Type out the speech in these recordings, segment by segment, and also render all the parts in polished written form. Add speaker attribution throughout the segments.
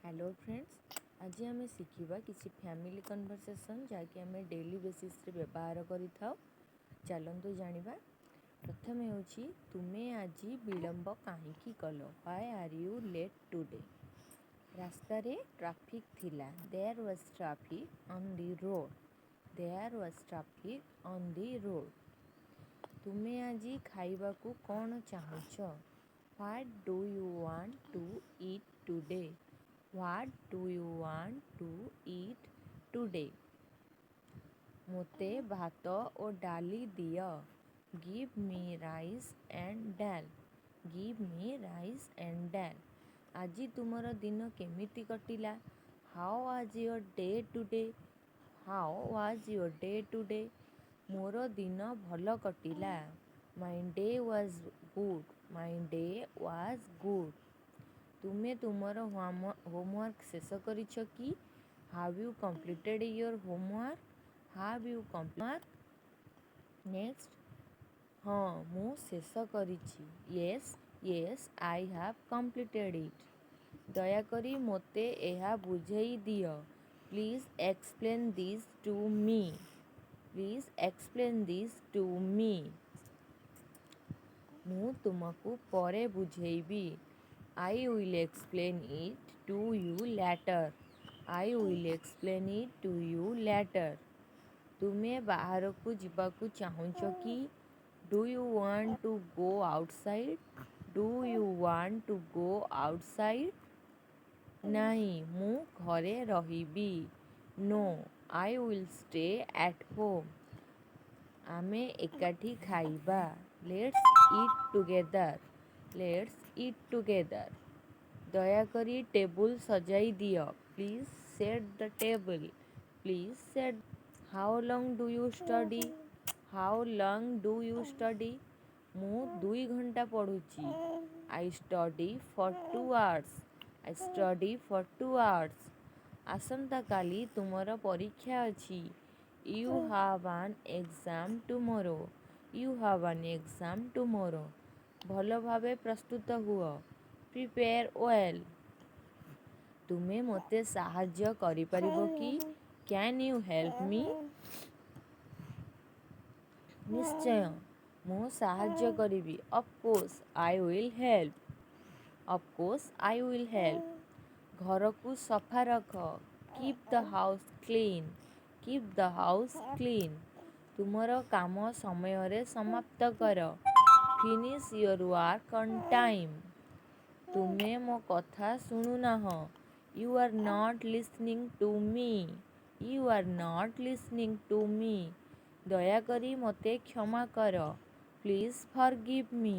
Speaker 1: Hello friends, आज आम शिखा किसी फैमिली कन्वर्सेशन जहाँकि आम डेली बेसिस रे व्यवहार करिथाउ। चलतु जानिबा। प्रथम होछि तुमे आज विलंब काहींकी कलो, why are you late today. रास्ता रे ट्रैफिक थिला, there was traffic on the road. There was traffic on the road. तुमे आज खाइबा को कौन चाहुछ, what do you want to eat today. What do you want to eat today? मोते भात और डाली दियो। Give me rice and dal. Give me rice and dal. आजी तुमर दिन केमिति कटिला? How was your day today? How was your day today? मोर दिन भल कटिला। My day was good. My day was good. तुमे तुमर होमवर्क शेष करिछ कि? Have you completed your homework? Have you complete? Next, हाँ मु शेष करिछि। Yes yes I have completed it. दयाकरी मोते एहा बुझेई दियो। Please explain this to me. Please explain this to me. मु तुमको परे बुझेइबी। I will explain it to you later. I will explain it to you later. तुमे बाहर को जीवा को चाहुछ कि? Do you want to go outside? Do you want to go outside? नहीं, मु घरे रहिबी। No, I will stay at home. आमे एकाठी खाइबा। Let's eat together. Let's eat together. दयाकरी टेबुल सजाई दियो। Please set the table. Please set. How long do you study? How long do you study? मु 2 घंटा पढ़ुची। I study for 2 hours. I study for 2 hours. आसंता काली तुमर परीक्षा अछि। You have an exam tomorrow. You have an exam tomorrow. भल भावे प्रस्तुत हुओ। Prepare well. तुमे मोते साहाय्य करि परिबो कि? Can you help me? निश्चय मु साहाय्य करिबी। Of course I will help. Of course I will help. घर को सफा रख। Keep the house clean. Keep the house clean. तुमर काम समय रे समाप्त कर। Finish your work on time. तुमे मो कथा सुनु नाह। You are not listening to me. You are not listening to me. दयाकरी मते क्षमा कर। Please forgive me.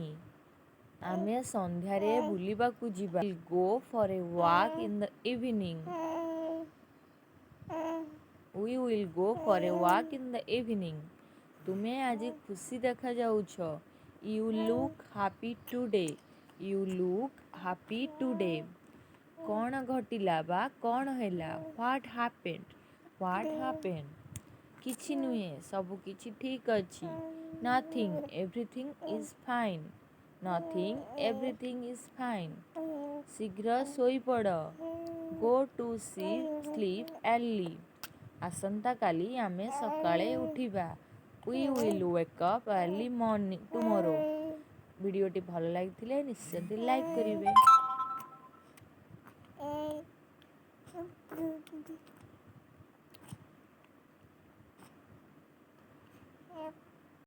Speaker 1: आमे संध्यारे बुलिबा को जिबा। We'll go for a walk in the evening. We will go for a walk in the evening. तुमे आज खुशी देखा जाउछ। You look happy today. You look happy today. कौन घटिला बा कौन हैला? What happened? What happened? किछि नुहे, सबु किछि ठीक अछि। Nothing, everything is fine. Nothing, everything is fine. शीघ्र सोई पड़। Go to sleep early. आसंता काली आमे सकाळे उठिबा। We will wake up early morning tomorrow. भिडियोटी भल लागिथिले निश्चित लाइक करिवे।